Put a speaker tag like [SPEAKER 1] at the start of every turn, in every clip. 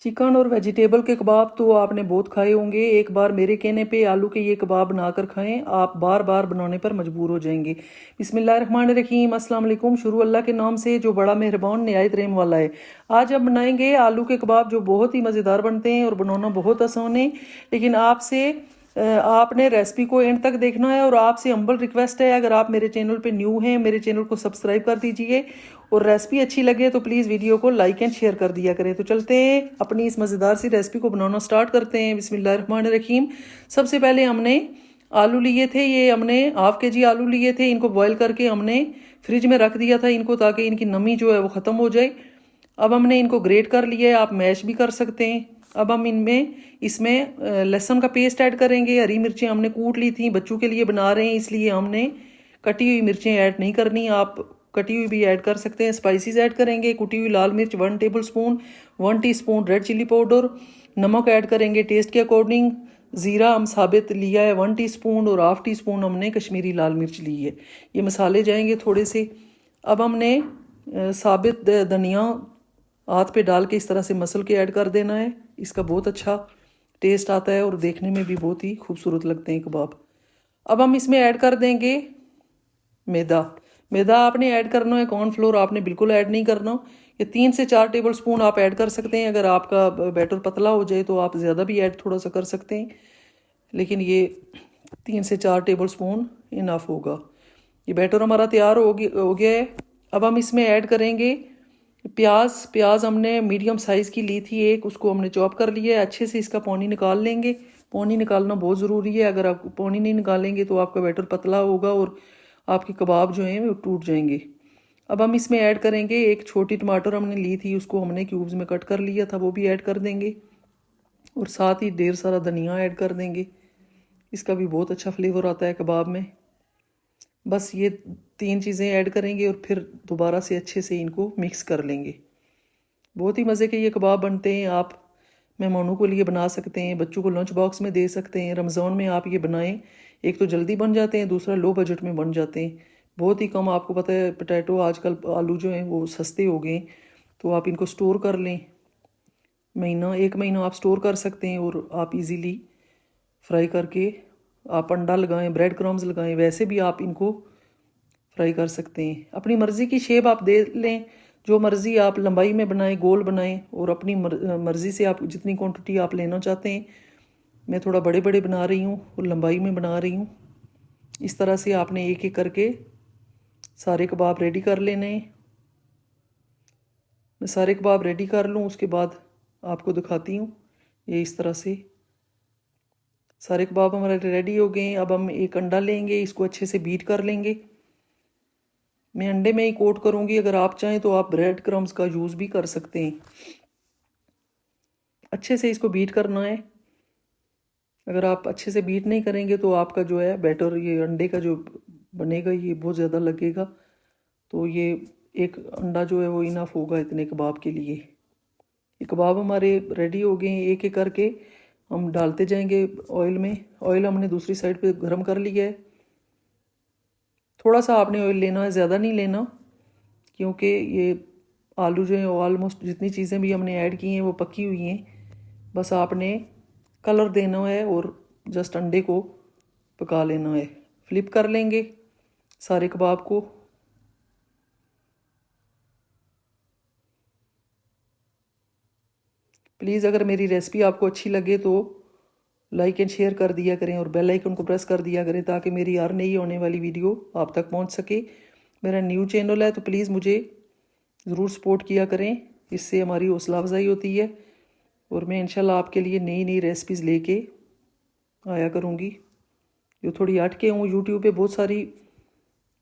[SPEAKER 1] Chicken और vegetable के कबाब तो आपने बहुत खाए होंगे। एक बार मेरे कहने पे आलू के ये कबाब बनाकर खाएं, आप बार बार बनाने पर मजबूर हो जाएंगे। बिस्मिल्लाहिर्रहमानिर्रहीम, अस्सलाम वालेकुम। शुरू अल्लाह के नाम से जो बड़ा मेहरबान निहायत रहम वाला है। आज हम बनाएंगे आलू के कबाब जो बहुत ही मज़ेदार बनते हैं और बनाना बहुत आसान है। लेकिन आपने रेसिपी को एंड तक देखना है और आपसे हम्बल रिक्वेस्ट है, अगर आप मेरे चैनल पे न्यू हैं मेरे चैनल को सब्सक्राइब कर दीजिए और रेसिपी अच्छी लगे तो प्लीज़ वीडियो को लाइक एंड शेयर कर दिया करें। तो चलते हैं अपनी इस मज़ेदार सी रेसिपी को बनाना स्टार्ट करते हैं। बिस्मिल्लाहिर्रहमानिर्रहीम। सबसे पहले हमने आलू लिए थे, ये हमने हाफ के जी आलू लिए थे। इनको बॉयल करके हमने फ्रिज में रख दिया था इनको, ताकि इनकी नमी जो है वो ख़त्म हो जाए। अब हमने इनको ग्रेट कर लिया है, आप मैश भी कर सकते हैं। अब हम इसमें लहसुन का पेस्ट ऐड करेंगे। हरी मिर्चें हमने कूट ली थी, बच्चों के लिए बना रहे हैं इसलिए हमने कटी हुई मिर्चें ऐड नहीं करनी, आप कटी हुई भी ऐड कर सकते हैं। स्पाइसेस ऐड करेंगे, कुटी हुई लाल मिर्च 1 tablespoon, 1 teaspoon red chilli powder, नमक ऐड करेंगे टेस्ट के अकॉर्डिंग। ज़ीरा हम साबित लिया है 1 टीस्पून और हाफ टी स्पून हमने कश्मीरी लाल मिर्च ली है। ये मसाले जाएंगे थोड़े से। अब हमने साबित धनिया हाथ पे डाल के इस तरह से मसल के ऐड कर देना है। इसका बहुत अच्छा टेस्ट आता है और देखने में भी बहुत ही खूबसूरत लगते हैं कबाब। अब हम इसमें ऐड कर देंगे मैदा। मैदा आपने ऐड करना है, कॉर्नफ्लोर आपने बिल्कुल ऐड नहीं करना। ये 3 से 4 टेबल स्पून आप ऐड कर सकते हैं। अगर आपका बैटर पतला हो जाए तो आप ज़्यादा भी ऐड थोड़ा सा कर सकते हैं, लेकिन ये 3 से 4 टेबल स्पून इनफ होगा। ये बैटर हमारा तैयार हो गया है। अब हम इसमें ऐड करेंगे प्याज हमने मीडियम साइज़ की ली थी एक, उसको हमने चॉप कर लिया है। अच्छे से इसका पानी निकाल लेंगे। पानी निकालना बहुत ज़रूरी है, अगर आप पानी नहीं निकालेंगे तो आपका बैटर पतला होगा और आपके कबाब जो हैं वो टूट जाएंगे। अब हम इसमें ऐड करेंगे एक छोटी टमाटर हमने ली थी, उसको हमने क्यूब्स में कट कर लिया था, वो भी ऐड कर देंगे। और साथ ही ढेर सारा धनिया ऐड कर देंगे, इसका भी बहुत अच्छा फ्लेवर आता है कबाब में। बस ये 3 चीज़ें ऐड करेंगे और फिर दोबारा से अच्छे से इनको मिक्स कर लेंगे। बहुत ही मज़े के ये कबाब बनते हैं। आप मेहमानों के लिए बना सकते हैं, बच्चों को लंच बॉक्स में दे सकते हैं। रमज़ान में आप ये बनाएं, एक तो जल्दी बन जाते हैं, दूसरा लो बजट में बन जाते हैं। बहुत ही कम, आपको पता है पोटैटो आजकल आलू जो हैं वो सस्ते हो गए, तो आप इनको स्टोर कर लें। 1 महीना आप स्टोर कर सकते हैं और आप इजीली फ्राई करके आप अंडा लगाएं, ब्रेड क्रम्स लगाएं, वैसे भी आप इनको फ्राई कर सकते हैं। अपनी मर्ज़ी की शेप आप दे लें, जो मर्ज़ी आप लंबाई में बनाएं, गोल बनाएं, और अपनी मर्ज़ी से आप जितनी क्वांटिटी आप लेना चाहते हैं। मैं थोड़ा बड़े बड़े बना रही हूँ और लंबाई में बना रही हूँ। इस तरह से आपने एक एक करके सारे कबाब रेडी कर लेने हैं। मैं सारे कबाब रेडी कर लूँ उसके बाद आपको दिखाती हूँ। ये इस तरह से सारे कबाब हमारे रेडी हो गए हैं। अब हम एक अंडा लेंगे, इसको अच्छे से बीट कर लेंगे। मैं अंडे में ही कोट करूँगी, अगर आप चाहें तो आप ब्रेड क्रम्स का यूज़ भी कर सकते हैं। अच्छे से इसको बीट करना है। अगर आप अच्छे से बीट नहीं करेंगे तो आपका जो है बैटर, ये अंडे का जो बनेगा, ये बहुत ज़्यादा लगेगा। तो ये एक अंडा जो है वो इनफ होगा इतने कबाब के लिए। ये कबाब हमारे रेडी हो गए हैं। एक एक करके हम डालते जाएंगे ऑयल में। ऑयल हमने दूसरी साइड पे गर्म कर लिया है। थोड़ा सा आपने ऑयल लेना है, ज़्यादा नहीं लेना, क्योंकि ये आलू जो है ऑलमोस्ट जितनी चीज़ें भी हमने ऐड की हैं वो पकी हुई हैं। बस आपने कलर देना है और जस्ट अंडे को पका लेना है। फ्लिप कर लेंगे सारे कबाब को। प्लीज़ अगर मेरी रेसिपी आपको अच्छी लगे तो लाइक एंड शेयर कर दिया करें और बेल आइकन को प्रेस कर दिया करें, ताकि मेरी हर नई होने वाली वीडियो आप तक पहुंच सके। मेरा न्यू चैनल है तो प्लीज़ मुझे ज़रूर सपोर्ट किया करें, इससे हमारी हौसला अफजाई होती है और मैं इंशाल्लाह आपके लिए नई नई रेसिपीज़ लेके आया करूँगी जो थोड़ी हट के हूँ। यूट्यूब पे बहुत सारी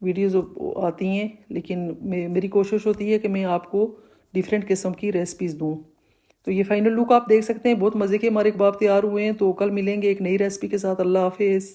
[SPEAKER 1] वीडियोज़ आती हैं, लेकिन मेरी कोशिश होती है कि मैं आपको डिफरेंट किस्म की रेसिपीज़ दूँ। तो ये फाइनल लुक आप देख सकते हैं, बहुत मज़े के हमारे कबाब तैयार हुए हैं। तो कल मिलेंगे एक नई रेसिपी के साथ। अल्लाह हाफिज़।